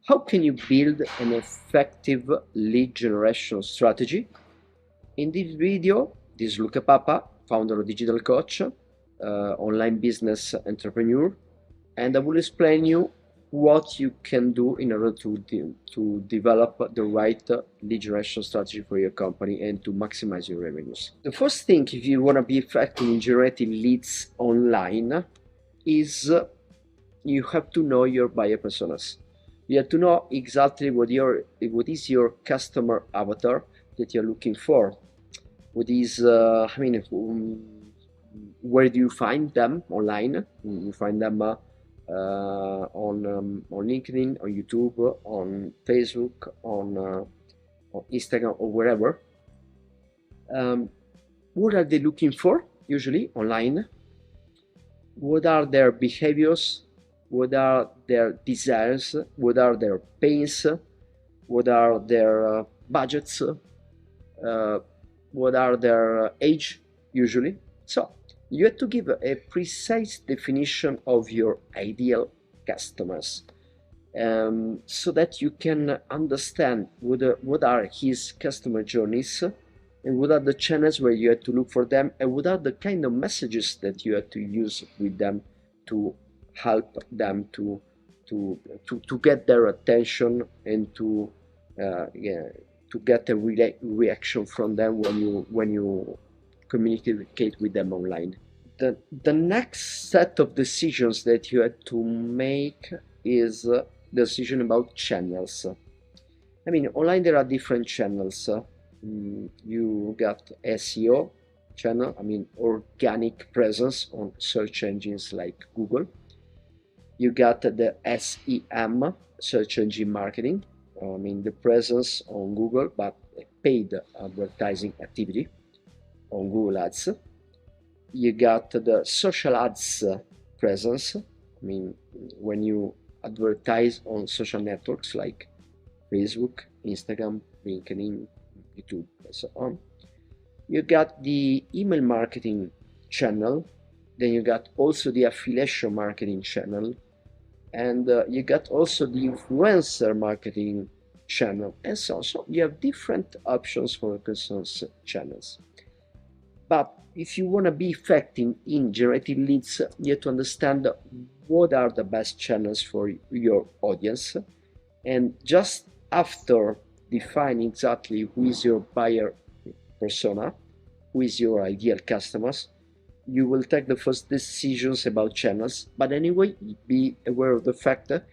How can you build an effective lead generation strategy? In this video, this is Luca Papa, founder of Digital Coach, online business entrepreneur, and I will explain you what you can do in order to develop the right lead generation strategy for your company and to maximize your revenues. The first thing, if you want to be effective in generating leads online, is you have to know your buyer personas. You have to know exactly what is your customer avatar that you're looking for. What is where do you find them online? You find them on LinkedIn, on YouTube, on Facebook, on Instagram, or wherever. What are they looking for usually online? What are their behaviors? What are their desires? What are their pains? What are their budgets? What are their age usually? So you have to give a precise definition of your ideal customers, so that you can understand what are his customer journeys and what are the channels where you have to look for them, and what are the kind of messages that you have to use with them to help them to get their attention and to get a reaction from them when you communicate with them online. The next set of decisions that you have to make is the decision about channels. I mean, online there are different channels. You got SEO channel, I mean organic presence on search engines like Google. You got the SEM, search engine marketing, I mean the presence on Google, but paid advertising activity on Google Ads. You got the social ads presence, I mean when you advertise on social networks like Facebook, Instagram, LinkedIn, YouTube, and so on. You got the email marketing channel, then you got also the affiliation marketing channel, and you got also the influencer marketing channel, and so on. So you have different options for customers channels. But if you want to be effective in generating leads, you have to understand what are the best channels for your audience, and just after define exactly who is your buyer persona, who is your ideal customers, you will take the first decisions about channels. But anyway, be aware of the fact that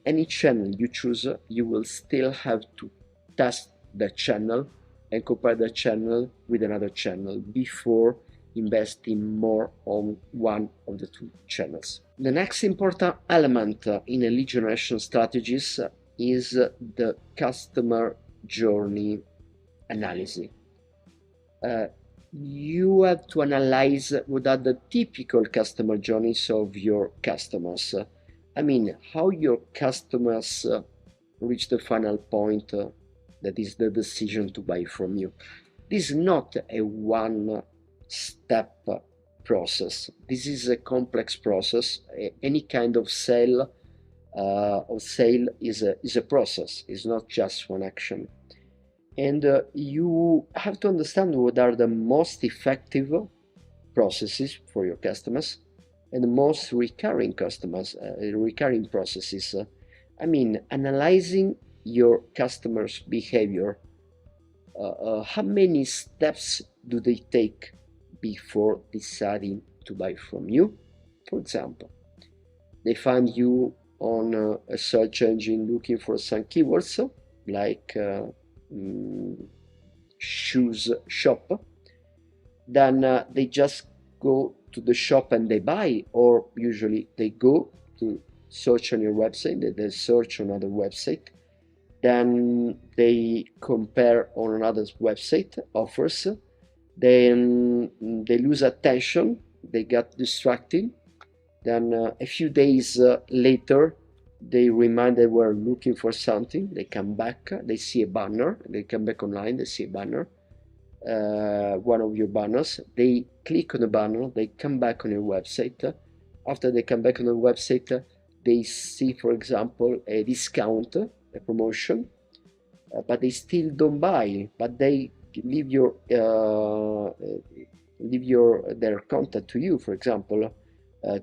any channel you choose, you will still have to test the channel and compare the channel with another channel before investing more on one of the two channels. The next important element in a lead generation strategies is the customer journey analysis. You have to analyze what are the typical customer journeys of your customers. I mean, how your customers reach the final point that is the decision to buy from you. This is not a one-step process. This is a complex process. Any kind of sale is a process. It's not just one action. And you have to understand what are the most effective processes for your customers and the most recurring processes. I mean, analyzing your customers' behavior. How many steps do they take before deciding to buy from you? For example, they find you on a search engine looking for some keywords like shoes shop. Then they just go to the shop and they buy, or usually they go to search on your website, they search on another website, then they compare on another website offers, then they lose attention, they get distracted, then a few days later they remind they were looking for something, they come back, they see a banner, they come back online, they see a banner, one of your banners, they click on the banner, they come back on your website. After they come back on the website, they see, for example, a discount, a promotion, but they still don't buy, but they leave their contact to you, for example,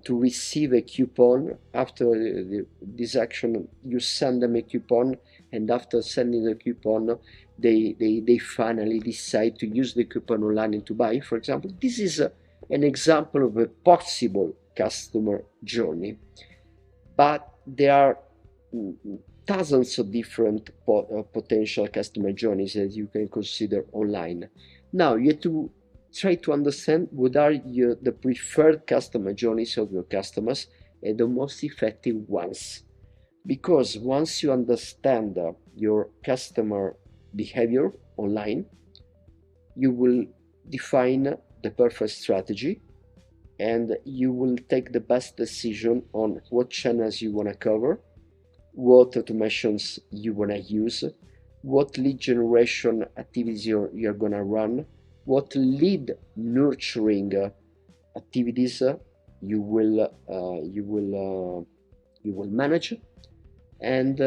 to receive a coupon. After this action, you send them a coupon, and after sending the coupon, they finally decide to use the coupon online and to buy, for example. This is an example of a possible customer journey, but there are dozens of different potential customer journeys that you can consider online. Now you have to try to understand what are the preferred customer journeys of your customers and the most effective ones. Because once you understand your customer behavior online, you will define the perfect strategy, and you will take the best decision on what channels you want to cover, what automations you want to use, what lead generation activities you're going to run, what lead nurturing activities you will manage, and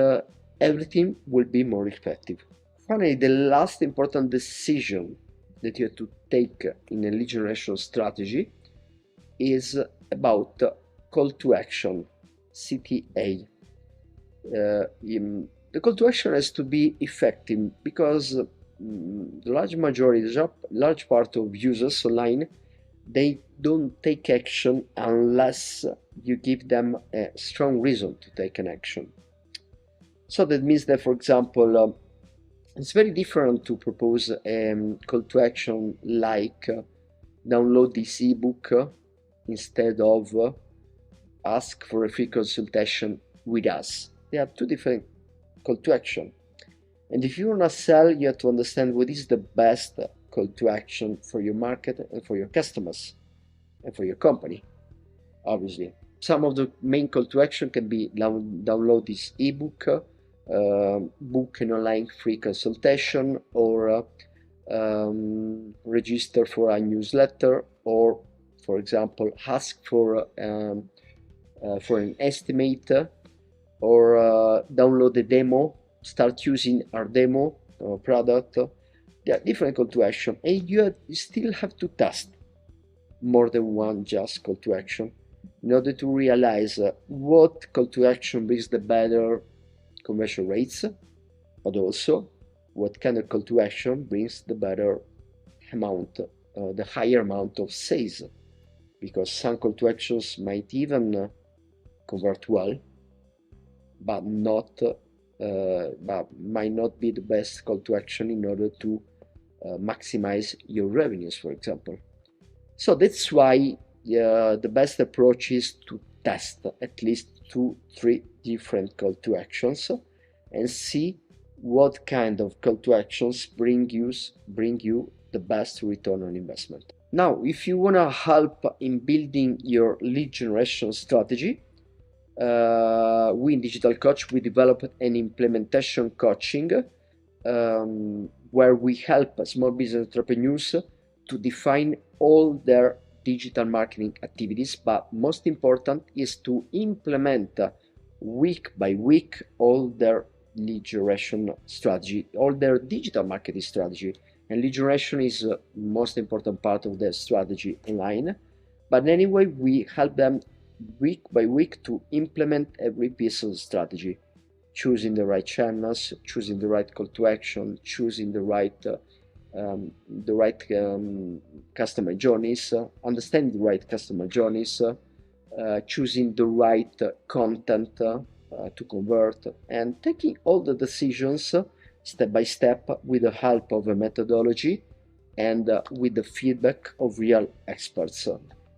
everything will be more effective. Finally, the last important decision that you have to take in a lead generation strategy is about call to action, CTA. The call to action has to be effective, because the large part of users online, they don't take action unless you give them a strong reason to take an action. So that means that, for example, it's very different to propose a call to action like download this ebook instead of ask for a free consultation with us. They are two different call to action. And if you want to sell, you have to understand what is the best call to action for your market and for your customers and for your company, obviously. Some of the main call to action can be download this ebook, book an online free consultation, or register for a newsletter, or, for example, ask for an estimate, or download the demo, start using our demo product. There are different call to action, and you still have to test more than one just call to action in order to realize what call to action brings the better conversion rates, but also what kind of call to action brings the better amount, the higher amount of sales, because some call to actions might even convert well, but might not be the best call to action in order to maximize your revenues, for example. So that's why the best approach is to test at least 2-3 different call to actions and see what kind of call to actions bring you the best return on investment. Now, if you want to help in building your lead generation strategy, we in Digital Coach, we developed an implementation coaching where we help small business entrepreneurs to define all their digital marketing activities, but most important is to implement week by week all their lead generation strategy, all their digital marketing strategy. And lead generation is the most important part of their strategy online. But anyway, we help them week by week to implement every piece of the strategy, choosing the right channels, choosing the right call to action, choosing the right customer journeys, understanding the right customer journeys, choosing the right content to convert, and taking all the decisions step by step with the help of a methodology and with the feedback of real experts.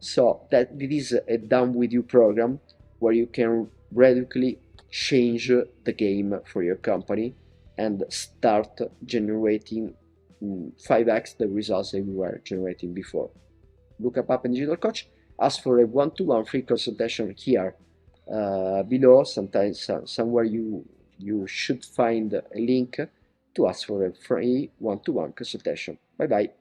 So that it is a done with you program where you can radically change the game for your company and start generating 5x the results that we were generating before. Look up Up and Digital Coach, ask for a one-to-one free consultation here below. Sometimes somewhere you should find a link to ask for a free one-to-one consultation. Bye bye.